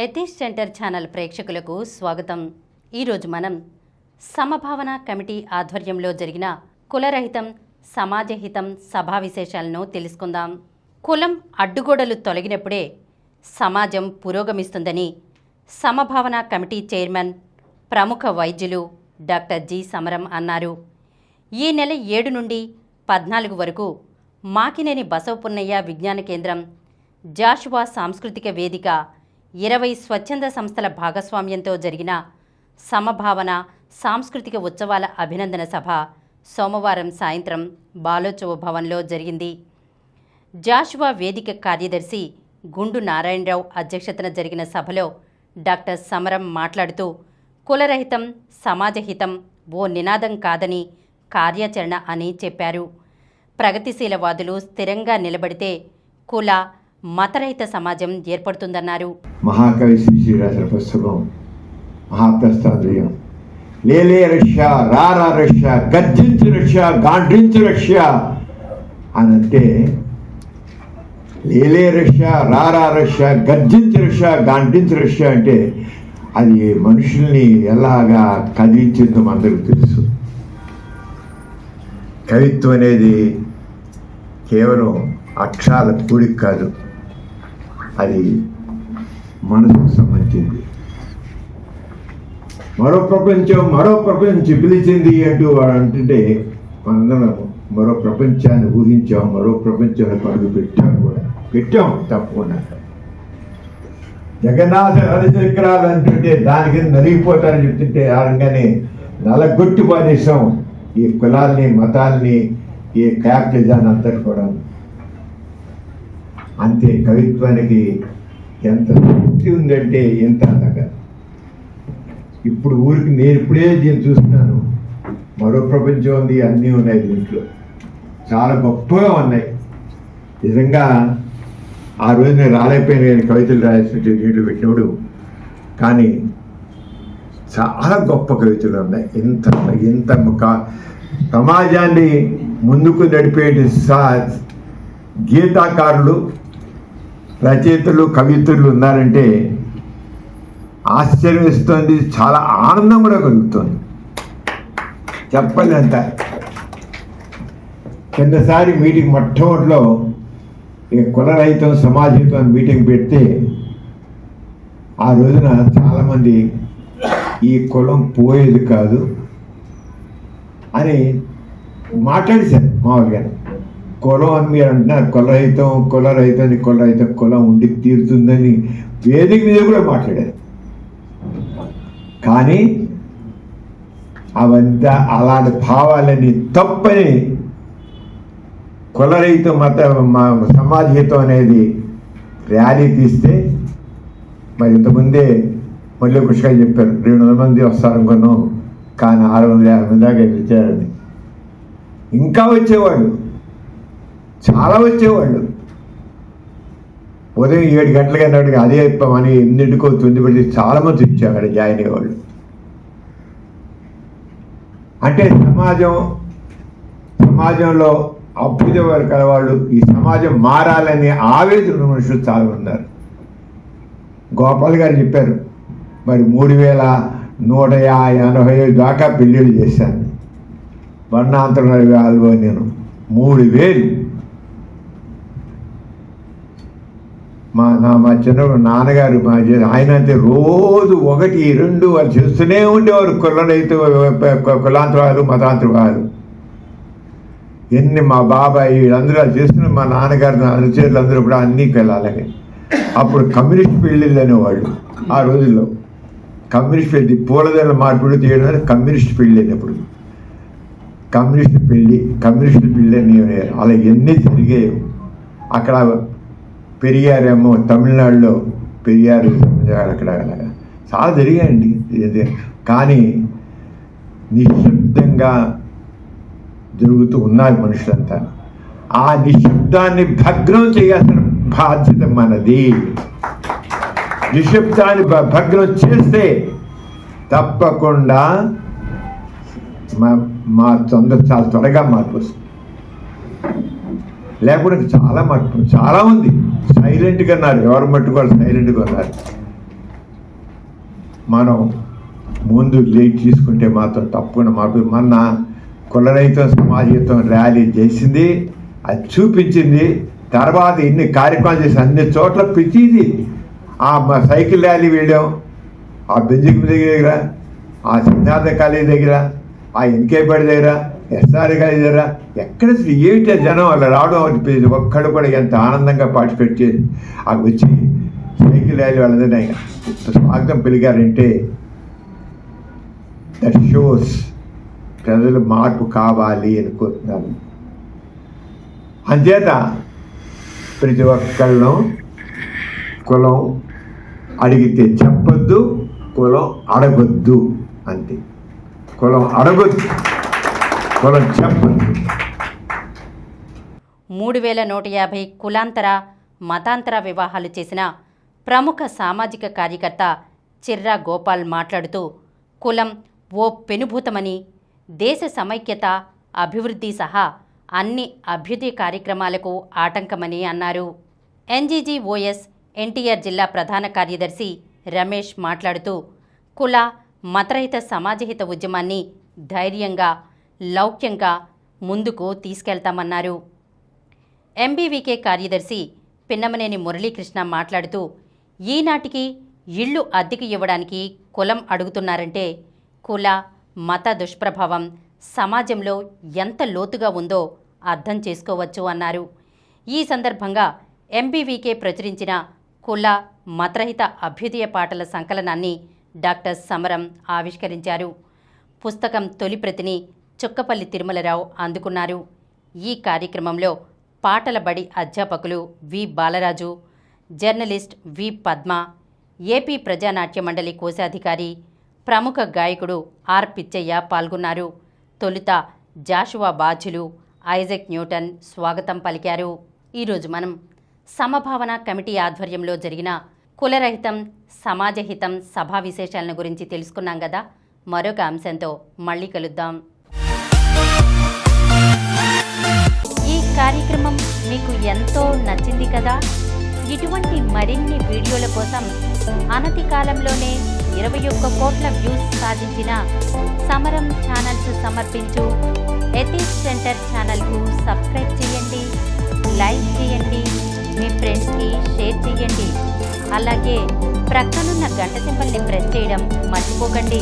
Yatish centre channel ప్రేక్షకులకు స్వాగతం. ఈరోజు మనం సమభావన కమిటీ ఆధ్వర్యంలో జరిగిన కులరహితం సమాజహితం సభా విశేషాలను తెలుసుకుందాం. కులం అడ్డుగోడలు తొలగినప్పుడే సమాజం పురోగమిస్తుందని సమభావన కమిటీ చైర్మన్ ప్రముఖ వైద్యులు డాక్టర్ జి సమరం అన్నారు. ఈ నెల 7 నుండి 14 వరకు మాకినేని బసవపున్నయ్య విజ్ఞాన కేంద్రం, జాషువా సాంస్కృతిక వేదిక, 20 స్వచ్ఛంద సంస్థల భాగస్వామ్యంతో జరిగిన సమభావన సాంస్కృతిక ఉత్సవాల అభినందన సభ సోమవారం సాయంత్రం బాలోత్సవ భవన్లో జరిగింది. జాషువా వేదిక కార్యదర్శి గుండు నారాయణరావు అధ్యక్షతన జరిగిన సభలో డాక్టర్ సమరం మాట్లాడుతూ కులరహితం సమాజహితం ఓ నినాదం కాదని కార్యాచరణ అని చెప్పారు. ప్రగతిశీలవాదులు స్థిరంగా నిలబడితే కుల మతరహిత సమాజం ఏర్పడుతుందన్నారు. మహాకవి శ్రీ రాసిన పుస్తకం మహాప్రస్థానం. లేలే రష్యా, రారా రష్యా, గర్జించు రష్యా, గాండ్రించు రష్యా అని అంటే, లేలే రష్యా, రారా రష్యా, గర్జించు రష్యా, గాండ్రించు రష్యా అంటే అది మనుషుల్ని ఎలాగా కదిలించిందో అందరికీ తెలుసు. కవిత్వం అనేది కేవలం అక్షరాల కూడిక కాదు, అది మనసుకు సంబంధించింది. మరో ప్రపంచం పిలిచింది అంటూ వాడు అంటుంటే మనందరం మరో ప్రపంచాన్ని ఊహించాం, మరో ప్రపంచాన్ని అడుగు పెట్టాం తప్పకుండా. జగన్నాథ రథచక్రాలు అంటుంటే దానికి నలిగిపోతారని చెప్తుంటే ఆరంగానే నలగొట్టి పారేసాం ఈ కులాల్ని, మతాల్ని, ఈ క్యాపిటలిజాన్ని అంతటి కూడా. అంతే, కవిత్వానికి ఎంత శక్తి ఉందంటే ఎంత అంతగా. ఇప్పుడు ఊరికి నేను ఇప్పుడే దీన్ని చూస్తున్నాను, మరో ప్రపంచం ఉంది, అన్నీ ఉన్నాయి దీంట్లో, చాలా గొప్పగా ఉన్నాయి. నిజంగా ఆ రోజు నేను రాలేకపోయిన కవితలు రాయాల్సిన నీళ్ళు పెట్టినప్పుడు, కానీ చాలా గొప్ప కవితలు ఉన్నాయి. ఇంత సమాజాన్ని ముందుకు నడిపే గీతాకారులు, రచయితలు, కవిత్రులు ఉన్నారంటే ఆశ్చర్యం ఇస్తుంది, చాలా ఆనందం కూడా కలుగుతుంది. చెప్పలేంత. కిందసారి మీటింగ్ మొట్టమొదటిలో కులరహితం సమాజహితం మీటింగ్ పెడితే ఆ రోజున చాలామంది ఈ కులం పోయేది కాదు అని మాట్లాడేశారు. మామూలుగా కులం అని మీరు అంటున్నారు, కులరహితం కులం ఉండి తీరుతుందని వేదిక మీద కూడా మాట్లాడారు. కానీ అవంతా అలాంటి భావాలని తప్పని, కులరహితం సమాజహితం అనేది ర్యాలీ తీస్తే, మరి ఇంతకుముందే మళ్ళీ కృషిగా చెప్పారు 200 మంది వస్తారనుకున్నాం, కానీ 650 మంది దాకా పిలిచారని. ఇంకా వచ్చేవాళ్ళు, చాలా వచ్చేవాళ్ళు. ఉదయం 7 గంటలకి అన్నట్టుగా అదే అని 8కో 9 పెడితే చాలామంది వచ్చారు అక్కడ జాయిన్ అయ్యేవాళ్ళు. అంటే సమాజంలో అభ్యుదయ కలవాళ్ళు, ఈ సమాజం మారాలని ఆవేదన మనుషులు చాలా ఉన్నారు. గోపాల్ గారు చెప్పారు, మరి 3180 దాకా పెళ్ళిళ్ళు చేశాను, వర్ణాంతరాలు నేను 3000. మా చిన్నప్పుడు నాన్నగారు ఆయన అయితే రోజు 1, 2 వాళ్ళు చేస్తూనే ఉండేవారు. కులాంతరాలు, మతాంతరాలు ఎన్ని. మా బాబాయ్ వీళ్ళందరూ చేస్తున్న, మా నాన్నగారు అనుచరులు అందరూ కూడా అన్నీ వెళ్ళాలని. అప్పుడు కమ్యూనిస్ట్ పెళ్ళిళ్ళు అనేవాళ్ళు ఆ రోజుల్లో. కమ్యూనిస్ట్ పెళ్ళి, పూలదండల మార్పిడి తీయడం కమ్యూనిస్ట్ పెళ్ళి అయినప్పుడు. కమ్యూనిస్ట్ పెళ్ళి అని అలా ఎన్ని జరిగాయి. అక్కడ పెరియారేమో తమిళనాడులో పెరియారు అక్కడ చాలా జరిగాయండి. కానీ నిశ్శబ్దంగా జరుగుతూ ఉన్నారు మనుషులంతా. ఆ నిశ్శబ్దాన్ని భగ్నం చేయాల్సిన బాధ్యత మనది. నిశ్శబ్దాన్ని భగ్నం చేస్తే తప్పకుండా మా చాలా త్వరగా మార్పు వస్తుంది. లేకపోతే చాలా మార్పు చాలా ఉంది. సైలెంట్గా ఉన్నారు, ఎవరు మట్టుకోవాలి సైలెంట్గా ఉన్నారు. మనం ముందు లీడ్ తీసుకుంటే మాత్రం తప్పకుండా మార్పు. మొన్న కులరహితం సమాజహితం ర్యాలీ చేసింది, అది చూపించింది. తర్వాత ఇన్ని కార్యక్రమాలు చేసి అన్ని చోట్ల ప్రతిదీ మా సైకిల్ ర్యాలీ వెళ్ళాం, ఆ బెంజికి దగ్గర, ఆ సిద్ధార్థ కాలేజీ దగ్గర, ఆ ఎన్కేపేట దగ్గర, ఎస్ఆర్ కాలేజీ దగ్గర, ఎక్కడ ఏమిటో జనం అలా రావడం అనిపించింది. ఒక్కడు కూడా ఎంత ఆనందంగా పార్టిసిపేట్ చేసి అక్కడ వచ్చి సైకిల్ ర్యాలీ వాళ్ళందరినీ స్వాగతం పలికారంటే దట్ షోస్ ప్రజలు మార్పు కావాలి అనుకుంటున్నాను. అంచేత ప్రతి ఒక్కళ్ళను కులం అడిగితే చెప్పొద్దు, కులం అడగొద్దు. అంతే, కులం అడగొద్దు, కులం చెప్పొద్దు. 3150 కులాంతర మతాంతర వివాహాలు చేసిన ప్రముఖ సామాజిక కార్యకర్త చిర్రా గోపాల్ మాట్లాడుతూ కులం ఓ పెనుభూతమని, దేశ సమైక్యత, అభివృద్ధి సహా అన్ని అభ్యుదయ కార్యక్రమాలకు ఆటంకమని అన్నారు. ఎన్జీజీఓఎస్ ఎన్టీఆర్ జిల్లా ప్రధాన కార్యదర్శి రమేష్ మాట్లాడుతూ కుల మతరహిత సమాజహిత ఉద్యమాన్ని ధైర్యంగా, లౌక్యంగా ముందుకు తీసుకెళ్తామన్నారు. ఎంబీవీకే కార్యదర్శి పిన్నమనేని మురళీకృష్ణ మాట్లాడుతూ ఈనాటికి ఇళ్లు అద్దెకి ఇవ్వడానికి కులం అడుగుతున్నారంటే కుల మత దుష్ప్రభావం సమాజంలో ఎంత లోతుగా ఉందో అర్థం చేసుకోవచ్చు అన్నారు. ఈ సందర్భంగా ఎంబీవీకే ప్రచురించిన కుల మతరహిత అభ్యుదయ పాటల సంకలనాన్ని డాక్టర్ సమరం ఆవిష్కరించారు. పుస్తకం తొలి ప్రతిని చుక్కపల్లి తిరుమలరావు అందుకున్నారు. ఈ కార్యక్రమంలో పాటల బడి అధ్యాపకులు వి బాలరాజు, జర్నలిస్ట్ వి పద్మ, ఏపీ ప్రజానాట్య మండలి కోశాధికారి, ప్రముఖ గాయకుడు ఆర్ పిచ్చయ్య పాల్గొన్నారు. తొలుత జాషువా బాధ్యులు, ఐజక్ న్యూటన్ స్వాగతం పలికారు. ఈరోజు మనం సమభావన కమిటీ ఆధ్వర్యంలో జరిగిన కులరహితం సమాజహితం సభా విశేషాలను గురించి తెలుసుకున్నాం కదా. మరొక అంశంతో మళ్ళీ కలుద్దాం. ఈ కార్యక్రమం మీకు ఎంతో నచ్చింది కదా. ఇటువంటి మరిన్ని వీడియోల కోసం అనతి కాలంలోనే 21 కోట్ల వ్యూస్ సాధించిన సమరం ఛానల్స్ సమర్పించు ఎథిక్స్ సెంటర్ ఛానల్కు సబ్స్క్రైబ్ చేయండి, లైక్ చేయండి, మీ ఫ్రెండ్స్కి షేర్ చేయండి. అలాగే ప్రక్కనున్న గంట సింబల్ని ప్రెస్ చేయడం మర్చిపోకండి.